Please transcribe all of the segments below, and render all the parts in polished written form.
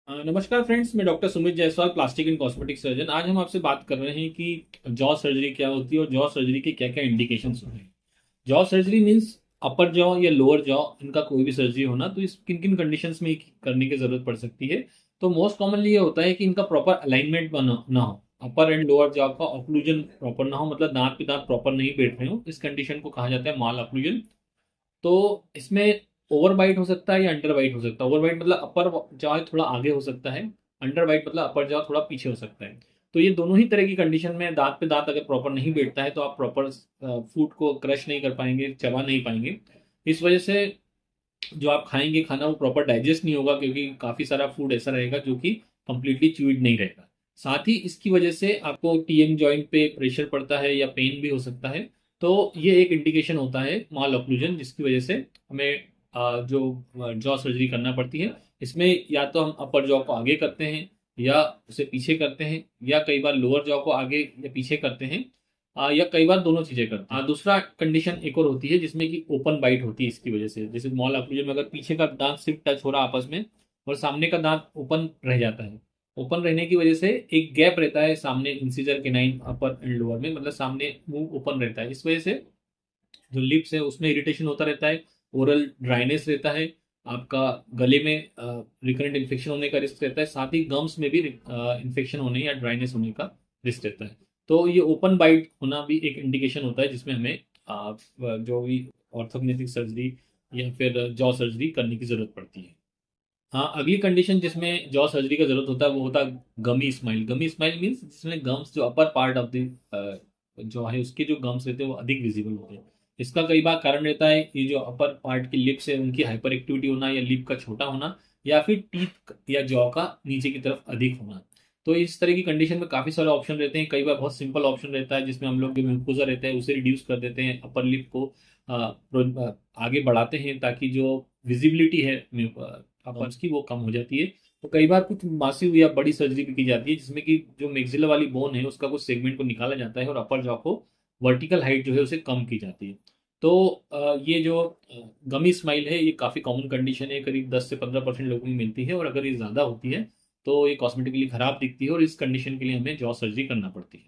नमस्कार फ्रेंड्स, मैं doctor Sumit Jaiswal, plastic and cosmetic surgeon. आज हम आपसे बात कर रहे हैं कि जॉ सर्जरी क्या होती है और जॉ सर्जरी के क्या क्या इंडिकेशंस होते हैं। जॉ सर्जरी मीन्स अपर जॉ या लोअर जॉ, इनका कोई भी सर्जरी होना, तो इस किन किन कंडीशंस में करने की जरूरत पड़ सकती है। तो मोस्ट कॉमनली ये होता है कि इनका प्रॉपर अलाइनमेंट बना ना हो, अपर एंड लोअर जॉ का ऑक्लूजन प्रॉपर ना हो, मतलब दांत पे दांत प्रॉपर नहीं बैठ रहे हो। इस कंडीशन को कहा जाता है माल ऑक्लूजन। तो इसमें ओवर बाइट हो सकता है या अंडर बाइट हो सकता है। ओवर बाइट मतलब अपर जॉ थोड़ा आगे हो सकता है, अंडर बाइट मतलब अपर जॉ थोड़ा पीछे हो सकता है। तो ये दोनों ही तरह की कंडीशन में दांत पे दांत अगर प्रॉपर नहीं बैठता है तो आप प्रॉपर फूड को क्रश नहीं कर पाएंगे, चबा नहीं पाएंगे। इस वजह से जो आप खाएंगे खाना वो प्रॉपर डाइजेस्ट नहीं होगा, क्योंकि काफी सारा फूड ऐसा रहेगा जो कि कंप्लीटली च्यूड नहीं रहेगा। साथ ही इसकी वजह से आपको टीएम जॉइंट पे प्रेशर पड़ता है या पेन भी हो सकता है। तो ये एक इंडिकेशन होता है माल ऑक्लूजन, जिसकी वजह से हमें जो जॉ सर्जरी करना पड़ती है। इसमें या तो हम अपर जॉ को आगे करते हैं या उसे पीछे करते हैं, या कई बार लोअर जॉ को आगे या पीछे करते हैं, या कई बार दोनों चीजें करते हैं। दूसरा कंडीशन एक और होती है जिसमें कि ओपन बाइट होती है। इसकी वजह से जैसे मॉल ऑक्लूजन में अगर पीछे का दांत सिर्फ टच हो रहा है आपस में और सामने का दांत ओपन रह जाता है। ओपन रहने की वजह से एक गैप रहता है सामने incisor canine upper and lower में, मतलब सामने मुंह ओपन रहता है। इस वजह से जो लिप्स है उसमें इरिटेशन होता रहता है, ओरल ड्राइनेस रहता है, आपका गले में रिकरेंट इन्फेक्शन होने का रिस्क रहता है, साथ ही गम्स में भी इन्फेक्शन होने या ड्राइनेस होने का रिस्क रहता है। तो ये ओपन बाइट होना भी एक इंडिकेशन होता है जिसमें हमें जो भी ऑर्थोग्नेटिक सर्जरी या फिर जॉ सर्जरी करने की जरूरत पड़ती है। हाँ, अगली कंडीशन जिसमें जॉ सर्जरी का जरूरत होता है वो होता है गमी स्माइल। गमी स्माइल मीन्स जिसमें गम्स जो अपर पार्ट ऑफ द जो है उसके जो गम्स रहते हैं वो अधिक विजिबल होते हैं। इसका कई बार कारण रहता है ये जो अपर पार्ट की लिप्स है उनकी हाइपर एक्टिविटी होना, या लिप का छोटा होना, या फिर टीथ या जॉ का नीचे की तरफ अधिक होना। तो इस तरह की कंडीशन में काफी सारे ऑप्शन रहते हैं। कई बार बहुत सिंपल ऑप्शन रहता है जिसमें हम लोग जो म्यूकोसा रहता है उसे रिड्यूस कर देते हैं, अपर लिप को आगे बढ़ाते हैं ताकि जो विजिबिलिटी है अपर्स की वो कम हो जाती है। तो कई बार कुछ मासिव या बड़ी सर्जरी भी की जाती है जिसमें कि जो मैक्सिला वाली बोन है उसका कुछ सेगमेंट को निकाला जाता है और अपर जॉ को वर्टिकल हाइट जो है उसे कम की जाती है। तो ये जो गमी स्माइल है ये काफ़ी कॉमन कंडीशन है, करीब 10 से 15% लोगों में मिलती है, और अगर ये ज़्यादा होती है तो ये कॉस्मेटिकली खराब दिखती है और इस कंडीशन के लिए हमें जॉ सर्जरी करना पड़ती है।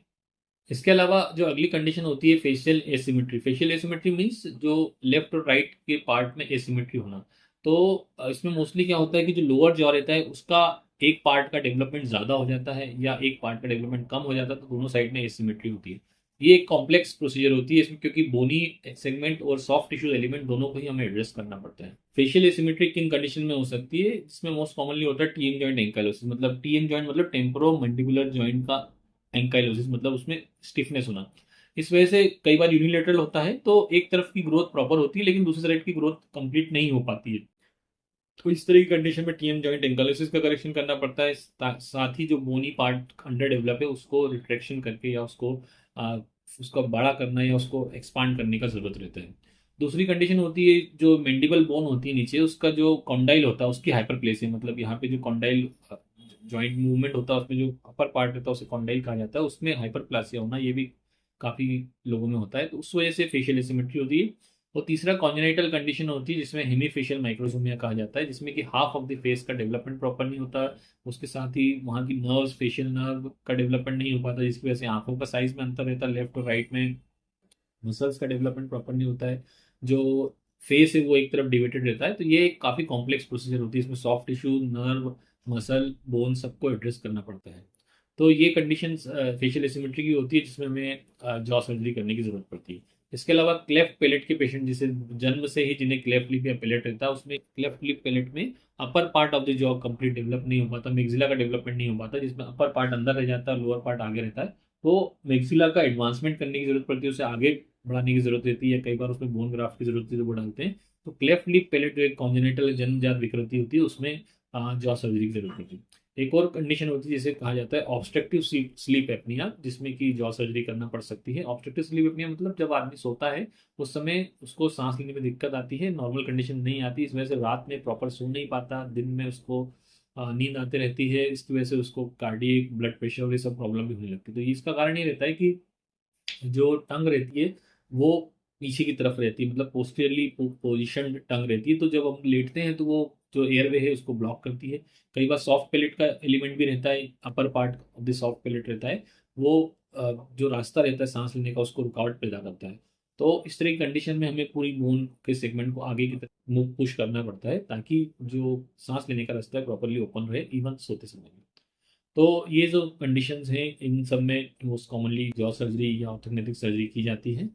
इसके अलावा जो अगली कंडीशन होती है facial asymmetry. Facial asymmetry means जो लेफ्ट और राइट के पार्ट में एसिमेट्री होना। तो इसमें मोस्टली क्या होता है कि जो लोअर जॉ रहता है उसका एक पार्ट का डेवलपमेंट ज़्यादा हो जाता है या एक पार्ट का डेवलपमेंट कम हो जाता है, तो दोनों साइड में एसिमेट्री होती है। ये एक कॉम्प्लेक्स प्रोसीजर होती है इसमें, क्योंकि बोनी सेगमेंट और सॉफ्ट टिश्यू एलिमेंट दोनों को ही हमें एड्रेस करना पड़ता है। फेशियल एसिमेट्री किन कंडीशन में हो सकती है, जिसमें मोस्ट कॉमनली होता है टीएम जॉइंट एंकाइलोसिस। मतलब टीएम जॉइंट मतलब टेम्पोरो मंडिबुलर जॉइंट का एंकाइलोसिस, मतलब उसमें स्टिफनेस होना। इस वजह से कई बार यूनिलेटरल होता है, तो एक तरफ की ग्रोथ प्रॉपर होती है लेकिन दूसरी साइड की ग्रोथ कंप्लीट नहीं हो पाती है। तो इस तरह की कंडीशन में टीएम जॉइंट एंकाइलोसिस का करेक्शन करना पड़ता है। साथ ही जो बोनी पार्ट अंडर डेवलप है उसको रिट्रैक्शन करके या आ, उसका बड़ा करना या उसको एक्सपांड करने का जरूरत रहता है। दूसरी कंडीशन होती है जो मेंडिबल बोन होती है नीचे, उसका जो कॉन्डाइल होता है उसकी हाइपरप्लेसिया, मतलब यहाँ पे जो कॉन्डाइल जॉइंट मूवमेंट होता है उसमें जो अपर पार्ट रहता है उसे कॉन्डाइल कहा जाता है, उसमें हाइपरप्लासिया होना ये भी काफी लोगों में होता है, तो उस वजह से फेशियल एसिमेट्री होती है। और तीसरा कॉन्जेनिटल कंडीशन होती है जिसमें हेमीफेशियल माइक्रोसोमिया कहा जाता है, जिसमें कि हाफ ऑफ द फेस का डेवलपमेंट प्रॉपर नहीं होता। उसके साथ ही वहाँ की नर्व्स, फेशियल नर्व का डेवलपमेंट नहीं हो पाता, जिसकी वजह से आंखों का साइज में अंतर रहता है लेफ्ट और राइट में। मसल्स का डेवलपमेंट प्रॉपर नहीं होता है, जो फेस है वो एक तरफ डिवेटेड रहता है। तो ये एक काफ़ी कॉम्प्लेक्स प्रोसीजर होती है, इसमें soft tissue, nerve, muscle, bone सबको एड्रेस करना पड़ता है। तो ये कंडीशन फेशियल एसिमेट्री की होती है जिसमें हमें जॉ सर्जरी करने की जरूरत पड़ती है। इसके अलावा क्लेफ्ट पैलेट के पेशेंट, जिसे जन्म से ही जिन्हें क्लेफ्ट लिप या पैलेट रहता है, उसमें क्लेफ्ट लिप पैलेट में upper part of the jaw complete develop नहीं हो पाता, मैक्सिला का डेवलपमेंट नहीं हो पाता, जिसमें अपर पार्ट अंदर रह जाता है, लोअर पार्ट आगे रहता है। तो मैक्सिला का एडवांसमेंट करने की जरूरत पड़ती है, उसे आगे बढ़ाने की जरूरत रहती है, कई बार उसमें बोन ग्राफ्ट की जरूरत होती है तो वो डालते हैं। तो क्लेफ्ट लिप पैलेट जो एक कॉन्जेनिटल जन्मजात विकृति होती है उसमें जॉ सर्जरी की जरूरत होती है। एक और कंडीशन होती है जिसे कहा जाता है ऑब्स्ट्रक्टिव स्लीप एपनिया, जिसमें कि जॉ सर्जरी करना पड़ सकती है। ऑब्स्ट्रक्टिव स्लीप एपनिया मतलब जब आदमी सोता है उस समय उसको सांस लेने में दिक्कत आती है, नॉर्मल कंडीशन नहीं आती, इस वजह से रात में प्रॉपर सो नहीं पाता, दिन में उसको नींद आती रहती है, इसकी वजह से उसको कार्डियक, ब्लड प्रेशर और ये सब प्रॉब्लम भी होने लगती है। तो इसका कारण ये रहता है कि जो टंग रहती है वो पीछे की तरफ रहती है, मतलब पोस्टीरियरली पोजिशन टंग रहती है, तो जब हम लेटते हैं तो वो जो एयरवे है उसको ब्लॉक करती है। कई बार सॉफ्ट पैलेट का एलिमेंट भी रहता है, upper part of the soft palate रहता है, वो जो रास्ता रहता है सांस लेने का उसको रुकावट पैदा करता है। तो इस तरह की कंडीशन में हमें पूरी बोन के सेगमेंट को आगे की तरफ मूव पुश करना पड़ता है, ताकि जो सांस लेने का रास्ता है प्रॉपरली ओपन रहे इवन सोते समय में। तो ये जो कंडीशंस हैं इन सब में मोस्ट कॉमनली जॉ सर्जरी या ऑर्थोग्नेटिक सर्जरी की जाती है।